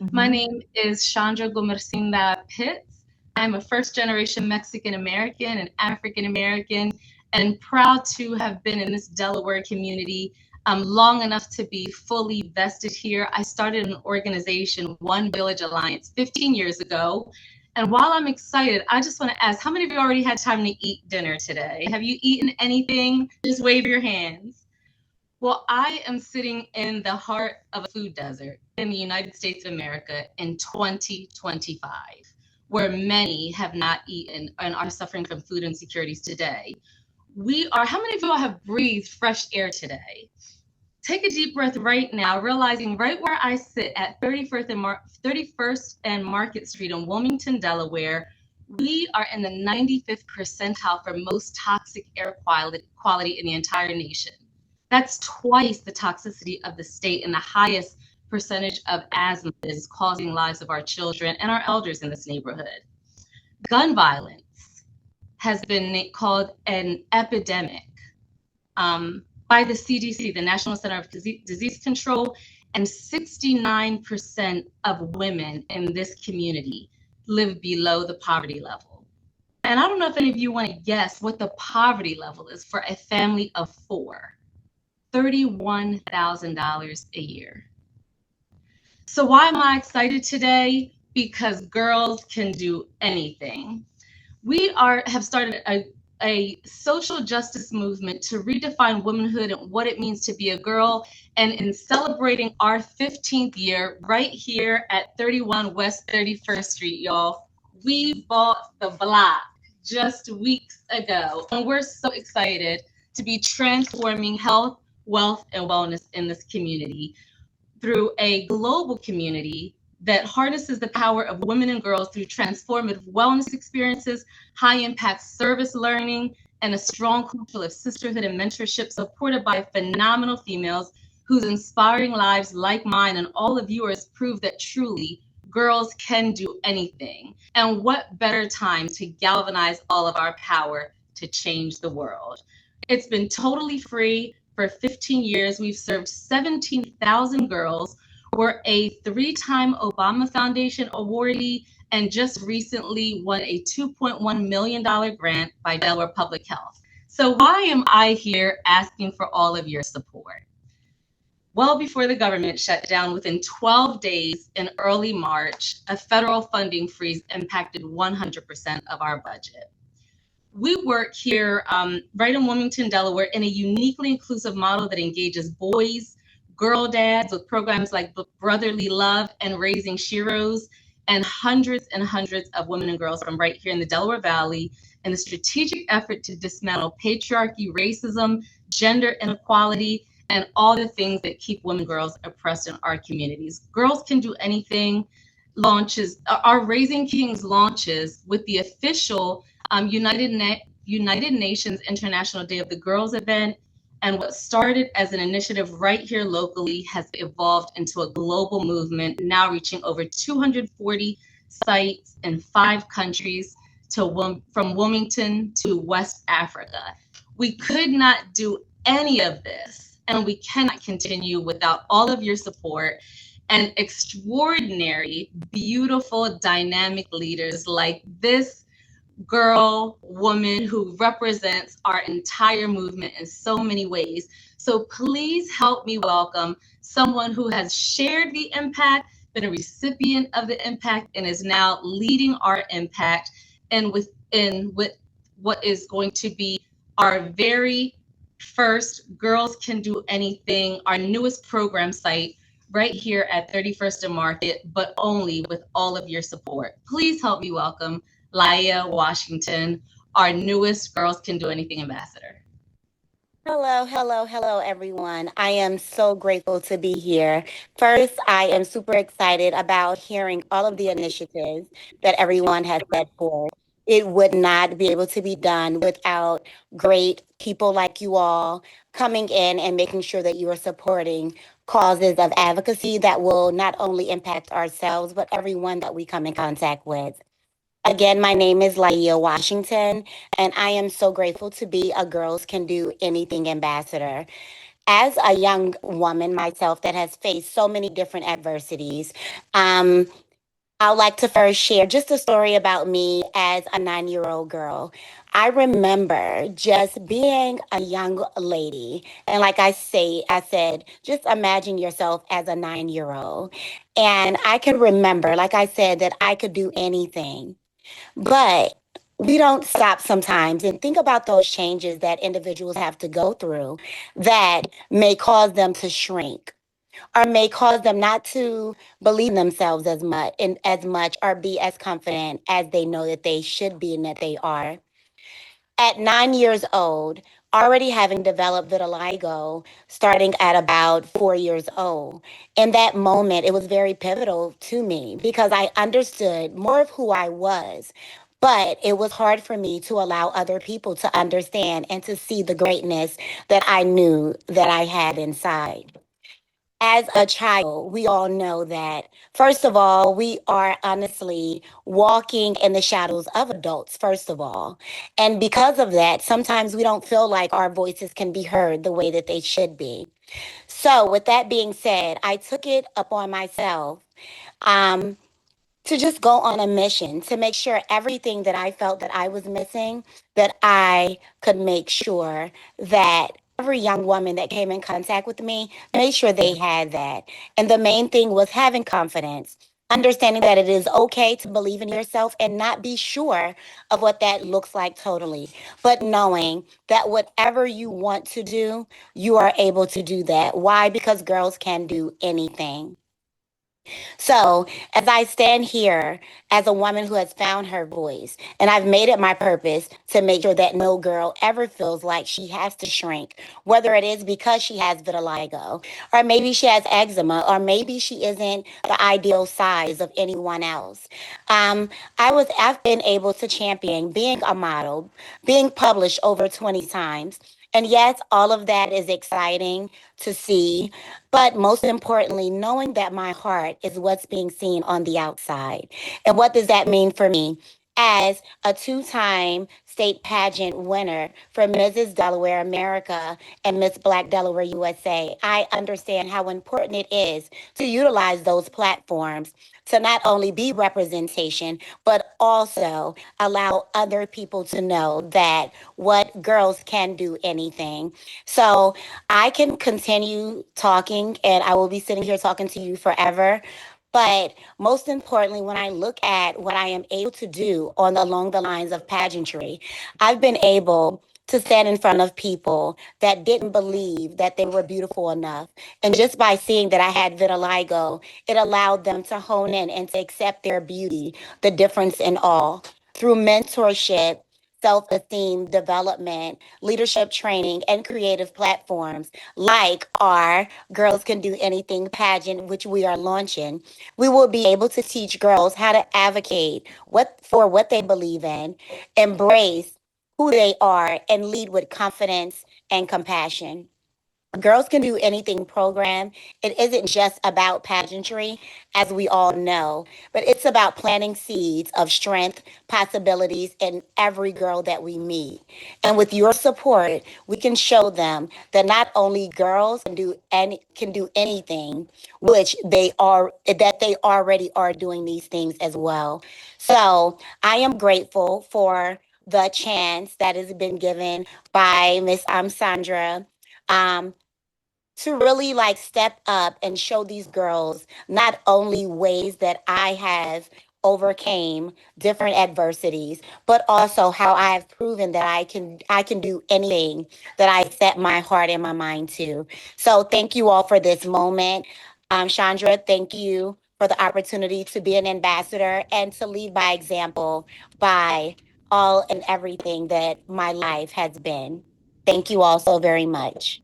My name is Chandra Pitts. I'm a first-generation Mexican-American and African-American, and proud to have been in this Delaware community long enough to be fully vested here. I started an organization, One Village Alliance, 15 years ago. And while I'm excited, I just want to ask, how many of you already had time to eat dinner today? Have you eaten anything? Just wave your hands. Well, I am sitting in the heart of a food desert in the United States of America in 2025, where many have not eaten and are suffering from food insecurities today. How many of you all have breathed fresh air today? Take a deep breath right now, realizing right where I sit at 31st and Market Street in Wilmington, Delaware, we are in the 95th percentile for most toxic air quality in the entire nation. That's twice the toxicity of the state and the highest percentage of asthma that is causing lives of our children and our elders in this neighborhood. Gun violence has been called an epidemic by the CDC, the National Center of Disease Control, and 69% of women in this community live below the poverty level. And I don't know if any of you want to guess what the poverty level is for a family of four. $31,000 a year. So why am I excited today? Because girls can do anything. We have started a social justice movement to redefine womanhood and what it means to be a girl. And in celebrating our 15th year right here at 31 West 31st Street, y'all, we bought the block just weeks ago. And we're so excited to be transforming health, wealth, and wellness in this community through a global community that harnesses the power of women and girls through transformative wellness experiences, high impact service learning, and a strong culture of sisterhood and mentorship supported by phenomenal females whose inspiring lives, like mine and all of yours, prove that truly girls can do anything. And what better time to galvanize all of our power to change the world? It's been totally free. For 15 years, we've served 17,000 girls. We're a 3-time Obama Foundation awardee and just recently won a $2.1 million grant by Delaware Public Health. So why am I here asking for all of your support? Well, before the government shut down, within 12 days in early March, a federal funding freeze impacted 100% of our budget. We work here right in Wilmington, Delaware, in a uniquely inclusive model that engages boys, girl dads with programs like Brotherly Love and Raising Sheroes, and hundreds of women and girls from right here in the Delaware Valley in a strategic effort to dismantle patriarchy, racism, gender inequality, and all the things that keep women and girls oppressed in our communities. Girls Can Do Anything launches, our Raising Kings launches with the official United Nations International Day of the Girls event, and what started as an initiative right here locally has evolved into a global movement, now reaching over 240 sites in 5 countries from Wilmington to West Africa. We could not do any of this, and we cannot continue without all of your support and extraordinary, beautiful, dynamic leaders like this woman who represents our entire movement in so many ways. So please help me welcome someone who has shared the impact, been a recipient of the impact, and is now leading our impact and with what is going to be our very first Girls Can Do Anything, our newest program site right here at 31st and Market, but only with all of your support. Please help me welcome Laeia Washington, our newest Girls Can Do Anything ambassador. Hello, everyone. I am so grateful to be here. First, I am super excited about hearing all of the initiatives that everyone has set forth. It would not be able to be done without great people like you all coming in and making sure that you are supporting causes of advocacy that will not only impact ourselves, but everyone that we come in contact with. Again, my name is Laeia Washington, and I am so grateful to be a Girls Can Do Anything ambassador. as a young woman myself that has faced so many different adversities, um, I'd like to first share just a story about me as a 9-year-old girl. I remember just being a young lady. And like I said, just imagine yourself as a 9-year-old. And I can remember, like I said, that I could do anything. But we don't stop sometimes and think about those changes that individuals have to go through that may cause them to shrink or may cause them not to believe in themselves as much or be as confident as they know that they should be and that they are. At 9 years old, already having developed vitiligo, starting at about 4 years old. In that moment, it was very pivotal to me because I understood more of who I was. But it was hard for me to allow other people to understand and to see the greatness that I knew that I had inside. As a child, we all know that, first of all, we are honestly walking in the shadows of adults, first of all. And because of that, sometimes we don't feel like our voices can be heard the way that they should be. So, with that being said, I took it upon myself. Um, to just go on a mission to make sure everything that I felt that I was missing, that I could make sure that every young woman that came in contact with me made sure they had that. And the main thing was having confidence, understanding that it is okay to believe in yourself and not be sure of what that looks like totally, but knowing that whatever you want to do, you are able to do that. Why? Because girls can do anything. So, as I stand here as a woman who has found her voice, and I've made it my purpose to make sure that no girl ever feels like she has to shrink, whether it is because she has vitiligo, or maybe she has eczema, or maybe she isn't the ideal size of anyone else. Um, I've been able to champion being a model, being published over 20 times. And yes, all of that is exciting to see. But most importantly, knowing that my heart is what's being seen on the outside. And what does that mean for me? As a 2-time state pageant winner for Mrs. Delaware America and Miss Black Delaware USA, I understand how important it is to utilize those platforms to not only be representation, but also allow other people to know that what girls can do anything. So I can continue talking and I will be sitting here talking to you forever. But most importantly, when I look at what I am able to do along the lines of pageantry, I've been able to stand in front of people that didn't believe that they were beautiful enough. And just by seeing that I had vitiligo, it allowed them to hone in and to accept their beauty, the difference in all. Through mentorship, self esteem development, leadership training, and creative platforms like our Girls Can Do Anything pageant, which we are launching, we will be able to teach girls how to advocate what they believe in, embrace who they are, and lead with confidence and compassion. Girls Can Do Anything program, it isn't just about pageantry, as we all know, but it's about planting seeds of strength, possibilities in every girl that we meet. And with your support, we can show them that not only girls can do anything, which they already are doing these things as well. So I am grateful for the chance that has been given by Miss Sandra. Um, to really like step up and show these girls not only ways that I have overcame different adversities, but also how I have proven that I can do anything that I set my heart and my mind to. So thank you all for this moment. Chandra, thank you for the opportunity to be an ambassador and to lead by example by all and everything that my life has been. Thank you all so very much.